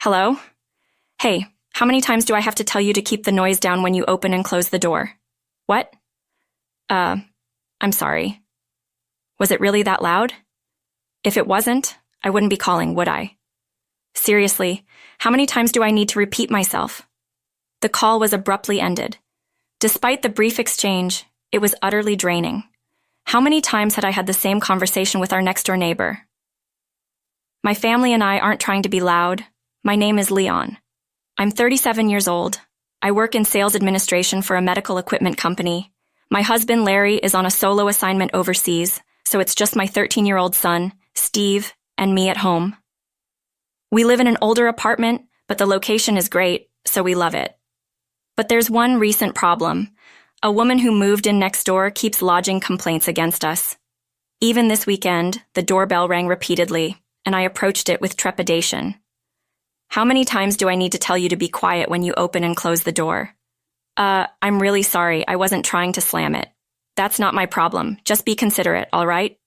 Hello? Hey, how many times do I have to tell you to keep the noise down when you open and close the door? What? I'm sorry. Was it really that loud? If it wasn't, I wouldn't be calling, would I? Seriously, how many times do I need to repeat myself? The call was abruptly ended. Despite the brief exchange, it was utterly draining. How many times had I had the same conversation with our next-door neighbor? My family and I aren't trying to be loud. My name is Leon. I'm 37 years old. I work in sales administration for a medical equipment company. My husband, Larry, is on a solo assignment overseas, so it's just my 13-year-old son, Steve, and me at home. We live in an older apartment, but the location is great, so we love it. But there's one recent problem. A woman who moved in next door keeps lodging complaints against us. Even this weekend, the doorbell rang repeatedly, and I approached it with trepidation. How many times do I need to tell you to be quiet when you open and close the door? I'm really sorry, I wasn't trying to slam it. That's not my problem, just be considerate, all right?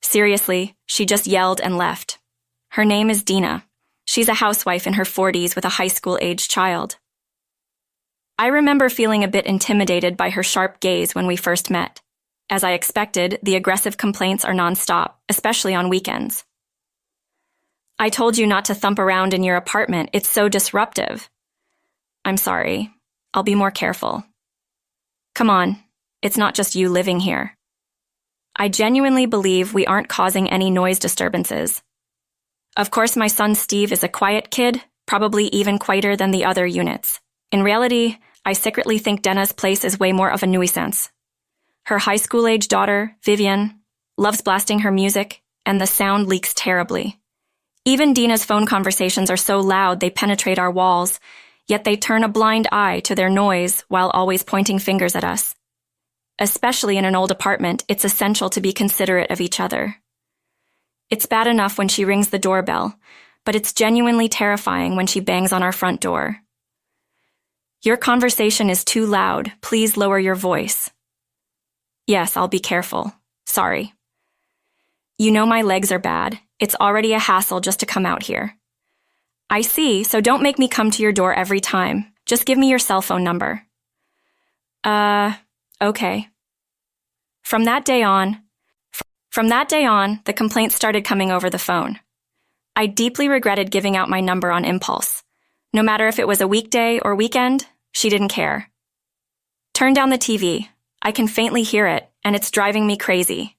Seriously, she just yelled and left. Her name is Dina. She's a housewife in her 40s with a high school-aged child. I remember feeling a bit intimidated by her sharp gaze when we first met. As I expected, the aggressive complaints are nonstop, especially on weekends. I told you not to thump around in your apartment, it's so disruptive. I'm sorry. I'll be more careful. Come on, it's not just you living here. I genuinely believe we aren't causing any noise disturbances. Of course, my son Steve is a quiet kid, probably even quieter than the other units. In reality, I secretly think Dina's place is way more of a nuisance. Her high school-age daughter, Vivian, loves blasting her music, and the sound leaks terribly. Even Dina's phone conversations are so loud they penetrate our walls, yet they turn a blind eye to their noise while always pointing fingers at us. Especially in an old apartment, it's essential to be considerate of each other. It's bad enough when she rings the doorbell, but it's genuinely terrifying when she bangs on our front door. Your conversation is too loud. Please lower your voice. Yes, I'll be careful. Sorry. You know my legs are bad. It's already a hassle just to come out here. I see, so don't make me come to your door every time. Just give me your cell phone number. Okay. From that day on, the complaints started coming over the phone. I deeply regretted giving out my number on impulse. No matter if it was a weekday or weekend, she didn't care. Turn down the TV. I can faintly hear it, and it's driving me crazy.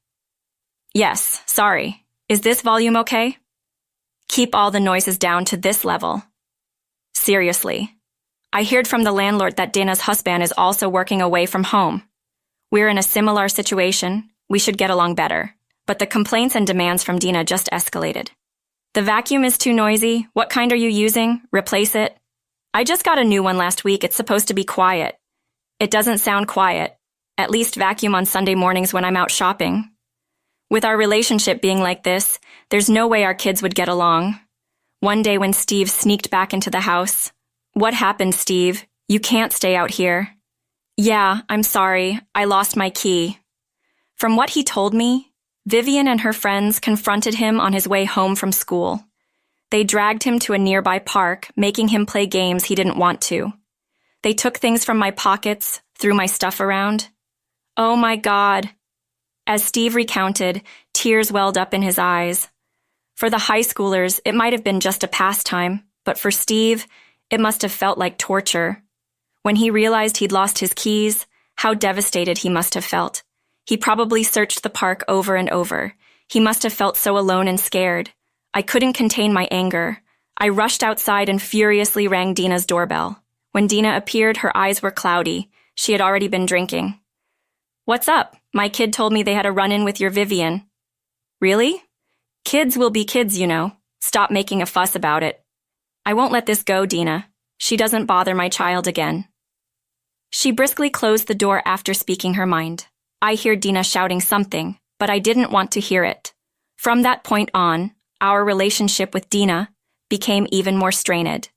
Yes, sorry. Is this volume okay? Keep all the noises down to this level. Seriously. I heard from the landlord that Dina's husband is also working away from home. We're in a similar situation. We should get along better. But the complaints and demands from Dina just escalated. The vacuum is too noisy. What kind are you using? Replace it. I just got a new one last week. It's supposed to be quiet. It doesn't sound quiet. At least vacuum on Sunday mornings when I'm out shopping. With our relationship being like this, there's no way our kids would get along. One day when Steve sneaked back into the house, "What happened, Steve? You can't stay out here." "Yeah, I'm sorry. I lost my key." From what he told me, Vivian and her friends confronted him on his way home from school. They dragged him to a nearby park, making him play games he didn't want to. They took things from my pockets, threw my stuff around. Oh my God. As Steve recounted, tears welled up in his eyes. For the high schoolers, it might have been just a pastime, but for Steve, it must have felt like torture. When he realized he'd lost his keys, how devastated he must have felt. He probably searched the park over and over. He must have felt so alone and scared. I couldn't contain my anger. I rushed outside and furiously rang Dina's doorbell. When Dina appeared, her eyes were cloudy. She had already been drinking. "What's up? My kid told me they had a run-in with your Vivian." "Really? Kids will be kids, you know. Stop making a fuss about it." "I won't let this go, Dina. She doesn't bother my child again." She briskly closed the door after speaking her mind. I heard Dina shouting something, but I didn't want to hear it. From that point on, our relationship with Dina became even more strained.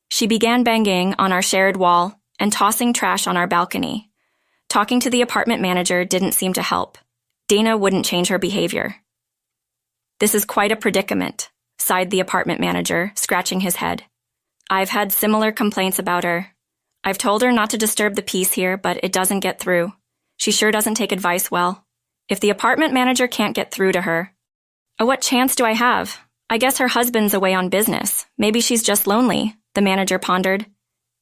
She began banging on our shared wall and tossing trash on our balcony. Talking to the apartment manager didn't seem to help. Dina wouldn't change her behavior. "This is quite a predicament," sighed the apartment manager, scratching his head. I've had similar complaints about her. I've told her not to disturb the peace here, but it doesn't get through. She sure doesn't take advice well. If the apartment manager can't get through to her, what chance do I have? I guess her husband's away on business. Maybe she's just lonely, the manager pondered.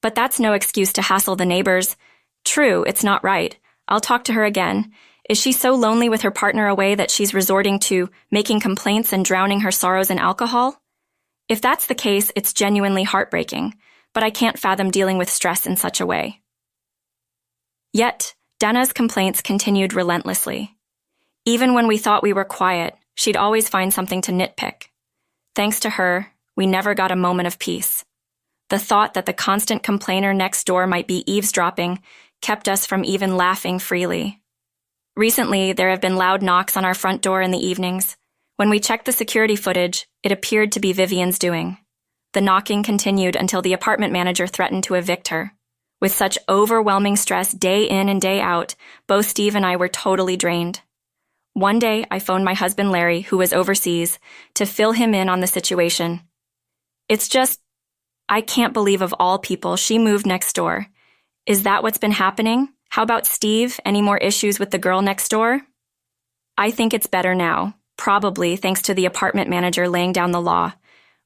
But that's no excuse to hassle the neighbors. True, it's not right. I'll talk to her again. Is she so lonely with her partner away that she's resorting to making complaints and drowning her sorrows in alcohol? If that's the case, it's genuinely heartbreaking, but I can't fathom dealing with stress in such a way. Yet, Dana's complaints continued relentlessly. Even when we thought we were quiet, she'd always find something to nitpick. Thanks to her, we never got a moment of peace. The thought that the constant complainer next door might be eavesdropping kept us from even laughing freely. Recently, there have been loud knocks on our front door in the evenings. When we checked the security footage, it appeared to be Vivian's doing. The knocking continued until the apartment manager threatened to evict her. With such overwhelming stress day in and day out, both Steve and I were totally drained. One day, I phoned my husband Larry, who was overseas, to fill him in on the situation. It's just, I can't believe of all people she moved next door. Is that what's been happening? How about Steve? Any more issues with the girl next door? I think it's better now, probably thanks to the apartment manager laying down the law.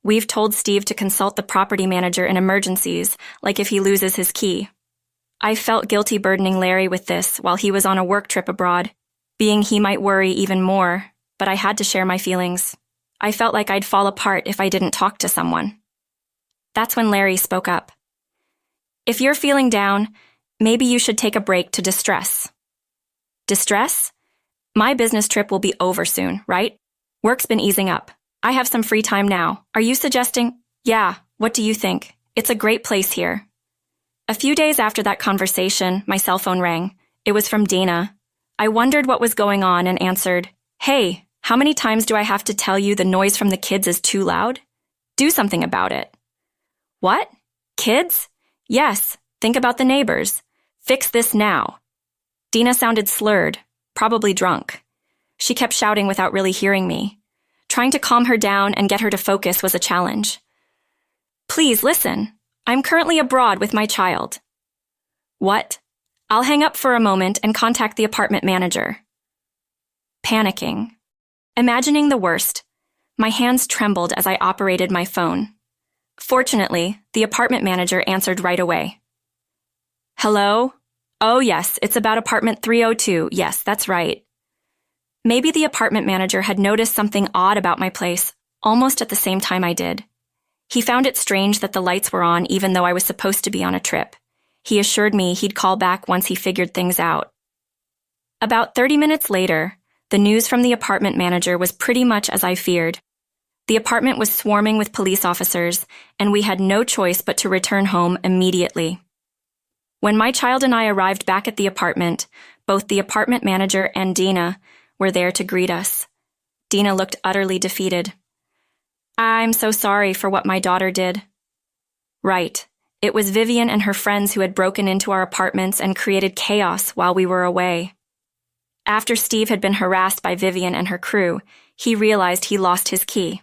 We've told Steve to consult the property manager in emergencies, like if he loses his key. I felt guilty burdening Larry with this while he was on a work trip abroad, being he might worry even more, but I had to share my feelings. I felt like I'd fall apart if I didn't talk to someone. That's when Larry spoke up. If you're feeling down, maybe you should take a break to distress. Distress? My business trip will be over soon, right? Work's been easing up. I have some free time now. Are you suggesting? Yeah, what do you think? It's a great place here. A few days after that conversation, my cell phone rang. It was from Dana. I wondered what was going on and answered, "Hey, how many times do I have to tell you the noise from the kids is too loud? Do something about it." What? Kids? Yes, think about the neighbors. Fix this now. Dina sounded slurred, probably drunk. She kept shouting without really hearing me. Trying to calm her down and get her to focus was a challenge. Please listen. I'm currently abroad with my child. What? I'll hang up for a moment and contact the apartment manager. Panicking. Imagining the worst. My hands trembled as I operated my phone. Fortunately, the apartment manager answered right away. Hello? Oh yes, it's about apartment 302. Yes, that's right. Maybe the apartment manager had noticed something odd about my place, almost at the same time I did. He found it strange that the lights were on even though I was supposed to be on a trip. He assured me he'd call back once he figured things out. About 30 minutes later, the news from the apartment manager was pretty much as I feared. The apartment was swarming with police officers, and we had no choice but to return home immediately. When my child and I arrived back at the apartment, both the apartment manager and Dina were there to greet us. Dina looked utterly defeated. I'm so sorry for what my daughter did. Right. It was Vivian and her friends who had broken into our apartments and created chaos while we were away. After Steve had been harassed by Vivian and her crew, he realized he lost his key.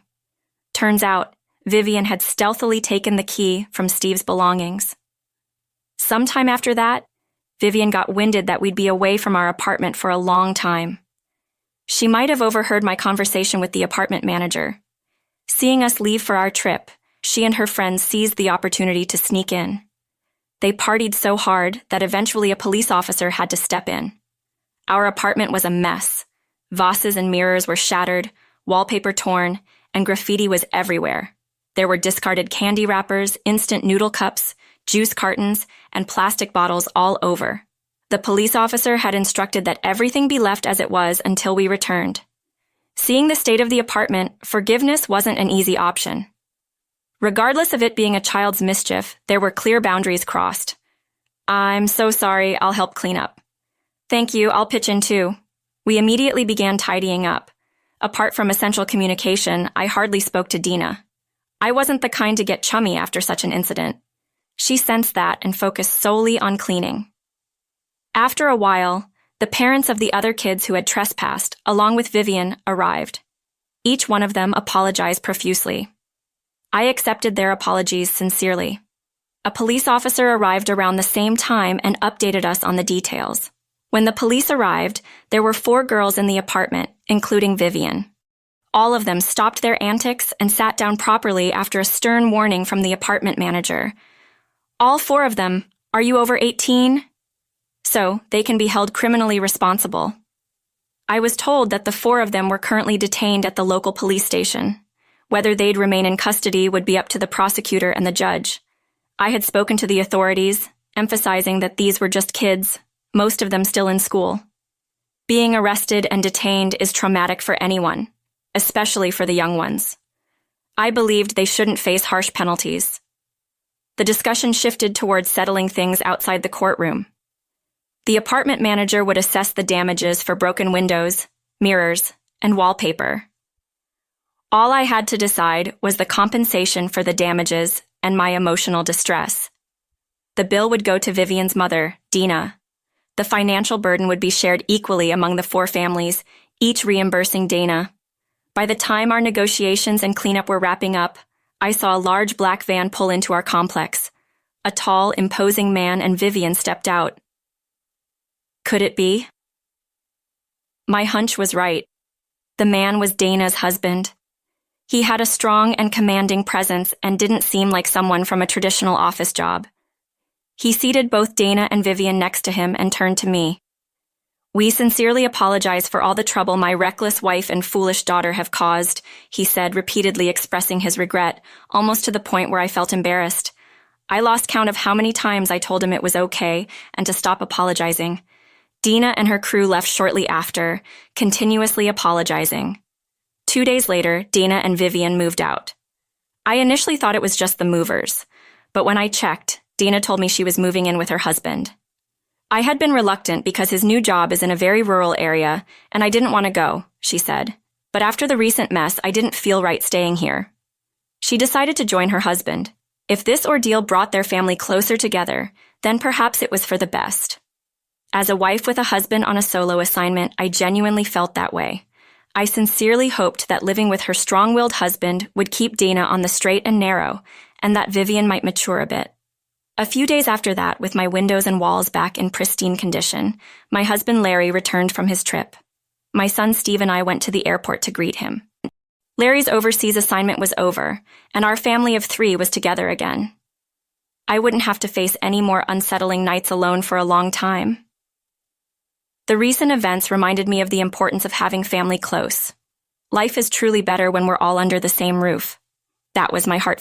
Turns out, Vivian had stealthily taken the key from Steve's belongings. Sometime after that, Vivian got winded that we'd be away from our apartment for a long time. She might have overheard my conversation with the apartment manager. Seeing us leave for our trip, she and her friends seized the opportunity to sneak in. They partied so hard that eventually a police officer had to step in. Our apartment was a mess. Vases and mirrors were shattered, wallpaper torn, and graffiti was everywhere. There were discarded candy wrappers, instant noodle cups, juice cartons, and plastic bottles all over. The police officer had instructed that everything be left as it was until we returned. Seeing the state of the apartment, forgiveness wasn't an easy option. Regardless of it being a child's mischief, there were clear boundaries crossed. I'm so sorry, I'll help clean up. Thank you, I'll pitch in too. We immediately began tidying up. Apart from essential communication, I hardly spoke to Dina. I wasn't the kind to get chummy after such an incident. She sensed that and focused solely on cleaning. After a while, the parents of the other kids who had trespassed, along with Vivian, arrived. Each one of them apologized profusely. I accepted their apologies sincerely. A police officer arrived around the same time and updated us on the details. When the police arrived, there were 4 girls in the apartment, including Vivian. All of them stopped their antics and sat down properly after a stern warning from the apartment manager. All 4 of them, "Are you over 18? So they can be held criminally responsible. I was told that the 4 of them were currently detained at the local police station. Whether they'd remain in custody would be up to the prosecutor and the judge. I had spoken to the authorities, emphasizing that these were just kids, most of them still in school. Being arrested and detained is traumatic for anyone, especially for the young ones. I believed they shouldn't face harsh penalties. The discussion shifted towards settling things outside the courtroom. The apartment manager would assess the damages for broken windows, mirrors, and wallpaper. All I had to decide was the compensation for the damages and my emotional distress. The bill would go to Vivian's mother, Dina. The financial burden would be shared equally among the 4 families, each reimbursing Dana. By the time our negotiations and cleanup were wrapping up, I saw a large black van pull into our complex. A tall, imposing man and Vivian stepped out. Could it be? My hunch was right. The man was Dana's husband. He had a strong and commanding presence and didn't seem like someone from a traditional office job. He seated both Dana and Vivian next to him and turned to me. "We sincerely apologize for all the trouble my reckless wife and foolish daughter have caused," he said, repeatedly expressing his regret, almost to the point where I felt embarrassed. I lost count of how many times I told him it was okay and to stop apologizing. Dina and her crew left shortly after, continuously apologizing. 2 days later, Dana and Vivian moved out. I initially thought it was just the movers, but when I checked, Dana told me she was moving in with her husband. I had been reluctant because his new job is in a very rural area, and I didn't want to go, she said. But after the recent mess, I didn't feel right staying here. She decided to join her husband. If this ordeal brought their family closer together, then perhaps it was for the best. As a wife with a husband on a solo assignment, I genuinely felt that way. I sincerely hoped that living with her strong-willed husband would keep Dana on the straight and narrow, and that Vivian might mature a bit. A few days after that, with my windows and walls back in pristine condition, my husband Larry returned from his trip. My son Steve and I went to the airport to greet him. Larry's overseas assignment was over, and our family of 3 was together again. I wouldn't have to face any more unsettling nights alone for a long time. The recent events reminded me of the importance of having family close. Life is truly better when we're all under the same roof. That was my heartfelt